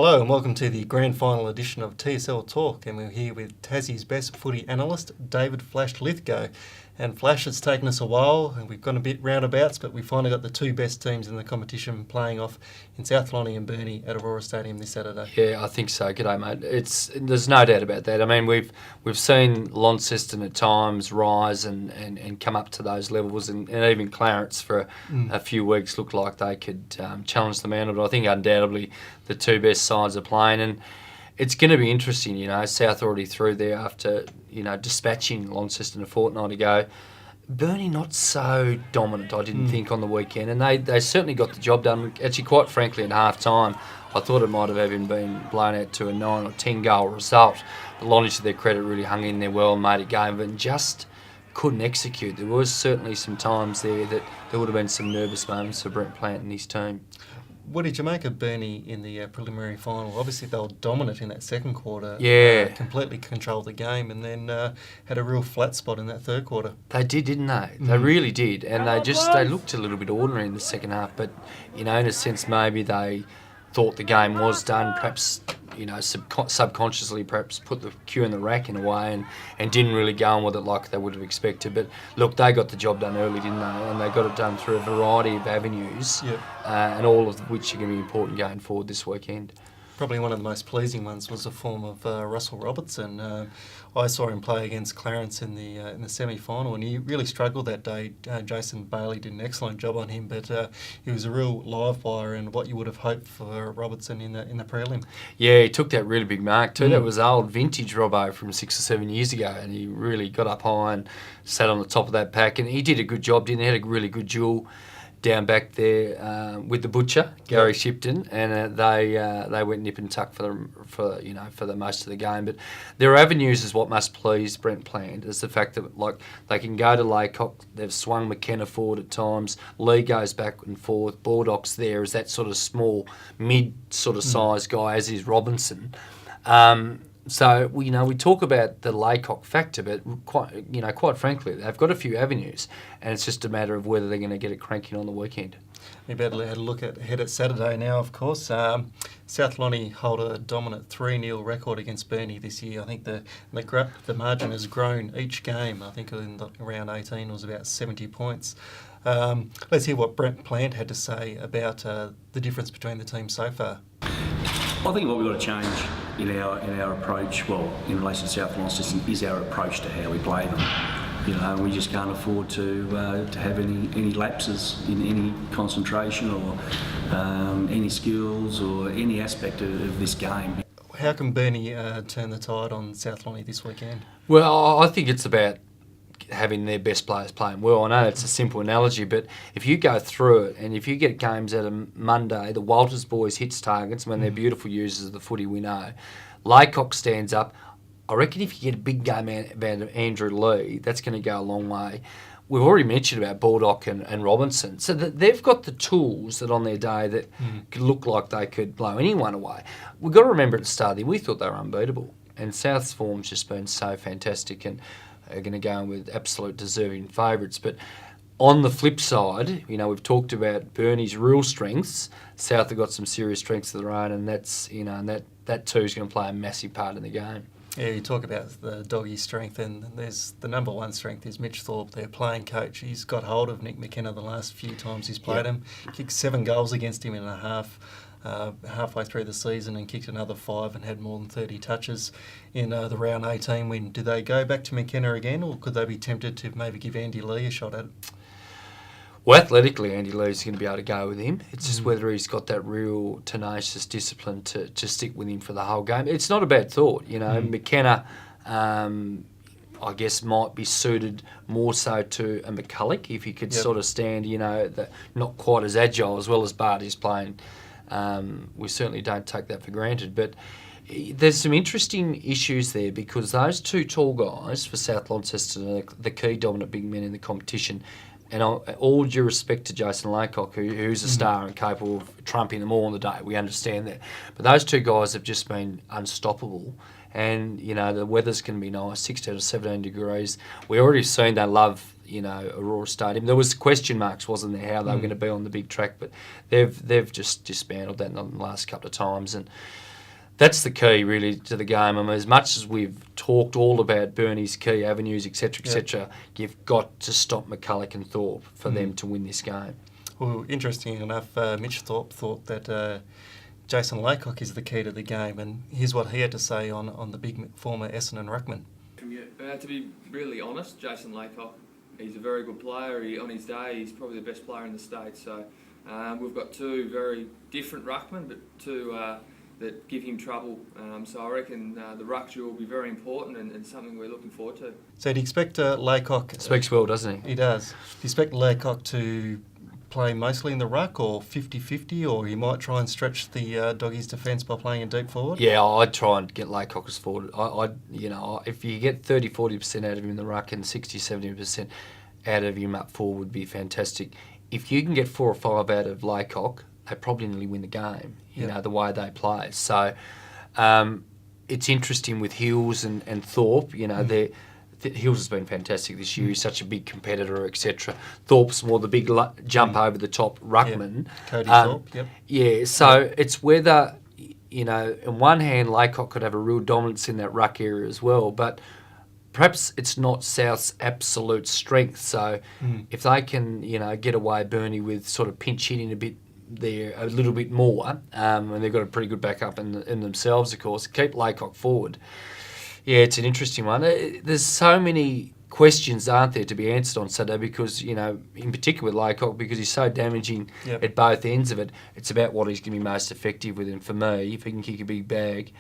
Hello and welcome to the grand final edition of TSL Talk, and we're here with Tassie's best footy analyst, David Flash Lithgow. And Flash, it's taken us a while and we've gone a bit roundabouts, but we finally got the two best teams in the competition playing off in Tasmanian and Burnie at Aurora Stadium this Saturday. Yeah, I think so. G'day, mate. There's no doubt about that. I mean, we've seen Launceston at times rise and come up to those levels, and even Clarence for a few weeks looked like they could challenge the mantle. But I think undoubtedly the two best sides are playing, and it's going to be interesting. South already through there after dispatching Launceston a fortnight ago. Burnie not so dominant, I didn't think, on the weekend, and they certainly got the job done. Actually, quite frankly, at half time, I thought it might have even been blown out to a 9 or 10 goal result. But Lonnie, to their credit, really hung in there well and made a game of it, and just couldn't execute. There was certainly some times there that there would have been some nervous moments for Brent Plant and his team. What did you make of Burnie in the preliminary final? Obviously, they were dominant in that second quarter. Yeah. Completely controlled the game, and then had a real flat spot in that third quarter. They did, didn't they? They really did. And they looked a little bit ordinary in the second half. But, in a sense, maybe they thought the game was done. Perhaps, subconsciously perhaps put the cue in the rack in a way and didn't really go on with it like they would have expected. But, look, they got the job done early, didn't they? And they got it done through a variety of avenues, and all of which are going to be important going forward this weekend. Probably one of the most pleasing ones was the form of Russell Robertson. I saw him play against Clarence in the semi-final, and he really struggled that day. Jason Bailey did an excellent job on him, but he was a real live wire and what you would have hoped for Robertson in the prelim. Yeah, he took that really big mark too. That was old vintage Robbo from 6 or 7 years ago, and he really got up high and sat on the top of that pack, and he did a good job, didn't he? He had a really good duel down back there with the butcher, Gary Shipton, and they went nip and tuck for the most of the game. But their avenues is what must please Brent Plant, is the fact that they can go to Laycock, they've swung McKenna forward at times, Lee goes back and forth, Baldock's there as that sort of small, mid sort of size guy, as is Robinson. So we talk about the Laycock factor, but quite frankly, they've got a few avenues, and it's just a matter of whether they're going to get it cranking on the weekend. We better have a look ahead at Saturday now, of course. South Lonnie hold a dominant 3-0 record against Burnie this year. I think the margin has grown each game. I think in round 18 it was about 70 points. Let's hear what Brent Plant had to say about the difference between the teams so far. I think what we've got to change in our approach, in relation to South Launceston, is our approach to how we play them. We just can't afford to have any lapses in any concentration or any skills or any aspect of this game. How can Burnie turn the tide on South Lonnie this weekend? Well, I think it's about having their best players playing well. I know it's a simple analogy, but if you go through it and if you get games out of Monday, the Walters boys hits targets when they're beautiful users of the footy we know. Laycock stands up. I reckon if you get a big game out of Andrew Lee, that's going to go a long way. We've already mentioned about Baldock and Robinson, so that they've got the tools that on their day that could look like they could blow anyone away. We've got to remember at the start of the year, we thought they were unbeatable, and South's form's just been so fantastic and are going to go in with absolute deserving favourites. But on the flip side, we've talked about Burnie's real strengths. South have got some serious strengths of their own, and that's that too is going to play a massive part in the game. Yeah, you talk about the doggy strength, and there's the number one strength is Mitch Thorpe, their playing coach. He's got hold of Nick McKenna the last few times he's played him. Kicked 7 goals against him in a half. Halfway through the season, and kicked another 5 and had more than 30 touches in the round 18 win. Do they go back to McKenna again, or could they be tempted to maybe give Andy Lee a shot at it? Well, athletically, Andy Lee's going to be able to go with him. It's just whether he's got that real tenacious discipline to stick with him for the whole game. It's not a bad thought. McKenna, I guess, might be suited more so to a McCulloch if he could sort of stand, not quite as agile as well as Barty's playing. We certainly don't take that for granted, but there's some interesting issues there because those two tall guys for South Launceston are the key dominant big men in the competition. And all due respect to Jason Laycock, who's a star and capable of trumping them all on the day, we understand that. But those two guys have just been unstoppable. And, the weather's going to be nice, 16 to 17 degrees. We already seen they love, Aurora Stadium. There was question marks, wasn't there, how they were going to be on the big track, but they've just dismantled that in the last couple of times, and that's the key really to the game. I mean, as much as we've talked all about Burnie's key avenues, etc., you've got to stop McCulloch and Thorpe for them to win this game. Well, interesting enough, Mitch Thorpe thought that Jason Laycock is the key to the game, and here's what he had to say on the big former Essendon ruckman. To be really honest, Jason Laycock, he's a very good player. On his day, he's probably the best player in the state. So we've got two very different ruckmen, but two that give him trouble. So I reckon the ruck duel will be very important and something we're looking forward to. So do you expect Laycock... Speaks well, doesn't he? He does. Do you expect Laycock to play mostly in the ruck, or 50-50, or he might try and stretch the Doggies' defence by playing a deep forward? Yeah, I'd try and get Laycock as forward. If you get 30-40% out of him in the ruck and 60-70% out of him up forward would be fantastic. If you can get 4 or 5 out of Laycock, they probably nearly win the game, the way they play. So it's interesting with Hills and Thorpe, Hills has been fantastic this year. He's such a big competitor, etc. Thorpe's more the big jump over the top ruckman. Yep. Cody Thorpe, yep. Yeah, so it's whether, on one hand, Laycock could have a real dominance in that ruck area as well, but perhaps it's not South's absolute strength. So if they can, get away Burnie with sort of pinch hitting a bit there a little bit more, and they've got a pretty good backup in themselves, of course, keep Laycock forward. Yeah, it's an interesting one. There's so many questions, aren't there, to be answered on Saturday because, in particular with Laycock, because he's so damaging at both ends of it, it's about what he's going to be most effective with. And for me, if he can kick a big bag,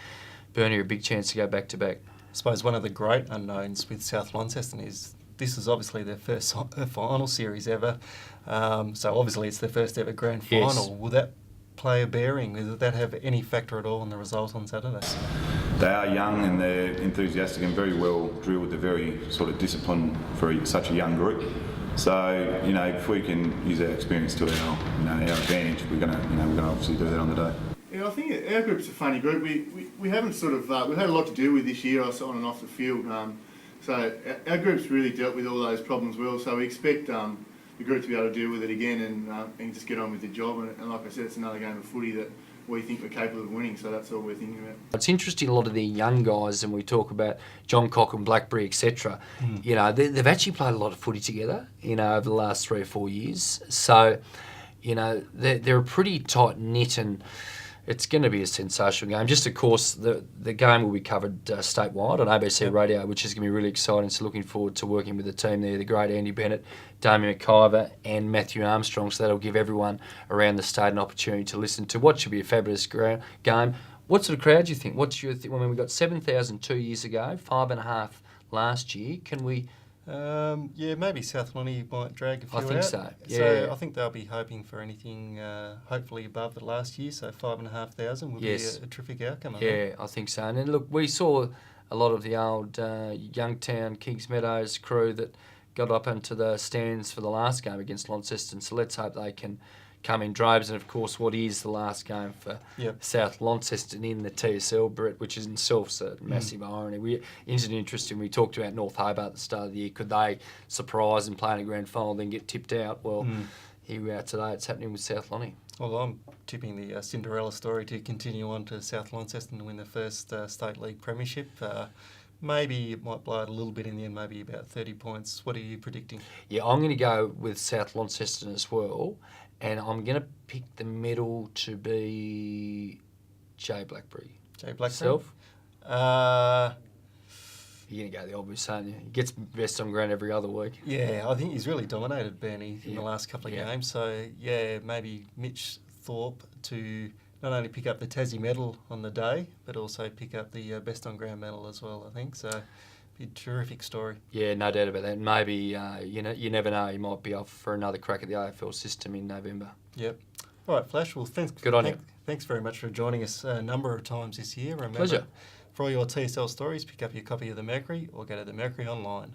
Burnie are a big chance to go back-to-back. I suppose one of the great unknowns with South Launceston is this is obviously their first final series ever. So obviously it's their first ever grand final. Yes. Will that play a bearing? Will that have any factor at all in the result on Saturday? They are young and they're enthusiastic and very well drilled. They're very sort of disciplined for such a young group. So if we can use our experience to our our advantage, we're gonna obviously do that on the day. Yeah, I think our group's a funny group. We haven't we've had a lot to deal with this year on and off the field. So our group's really dealt with all those problems well. So we expect the group to be able to deal with it again and just get on with the job. And like I said, it's another game of footy that we think we're capable of winning. So that's all we're thinking about. It's interesting, a lot of the young guys, and we talk about John Cock and Blackberry, etc. They've actually played a lot of footy together, over the last 3 or 4 years. So, they're a pretty tight knit, and it's going to be a sensational game. Just, of course, the game will be covered statewide on ABC Radio, which is going to be really exciting. So looking forward to working with the team there, the great Andy Bennett, Damien McIver and Matthew Armstrong. So that'll give everyone around the state an opportunity to listen to what should be a fabulous game. What sort of crowd do you think? What's your I mean, we got 7,000 2 years ago, 5.5 last year. Can we... maybe South Lonnie might drag a few out. I think so, yeah. So I think they'll be hoping for anything hopefully above the last year, so 5,500 would be a terrific outcome, I think. I think so. And then, look, we saw a lot of the old Youngtown, Kings Meadows crew that got up into the stands for the last game against Launceston, so let's hope they can come in droves. And, of course, what is the last game for South Launceston in the TSL, Brett, which is in itself a massive irony. Isn't it interesting? We talked about North Hobart at the start of the year. Could they surprise and play in a grand final, then get tipped out? Well, here we are today. It's happening with South Lonnie. Well, I'm tipping the Cinderella story to continue on to South Launceston to win the first State League Premiership. Maybe it might blow it a little bit in the end, maybe about 30 points. What are you predicting? Yeah, I'm going to go with South Launceston as well. And I'm going to pick the medal to be Jay Blackberry. Jay Blackberry? Self? You're going to go the obvious, aren't you? He gets best on ground every other week. Yeah, I think he's really dominated Burnie in the last couple of games. So, maybe Mitch Thorpe to not only pick up the Tassie medal on the day, but also pick up the best on ground medal as well, I think. So, be a terrific story. Yeah, no doubt about that. Maybe, you never know, he might be off for another crack at the AFL system in November. Yep. All right, Flash, well, thanks. Good on you. Thanks very much for joining us a number of times this year. Remember, pleasure. For all your TSL stories, pick up your copy of The Mercury or go to The Mercury online.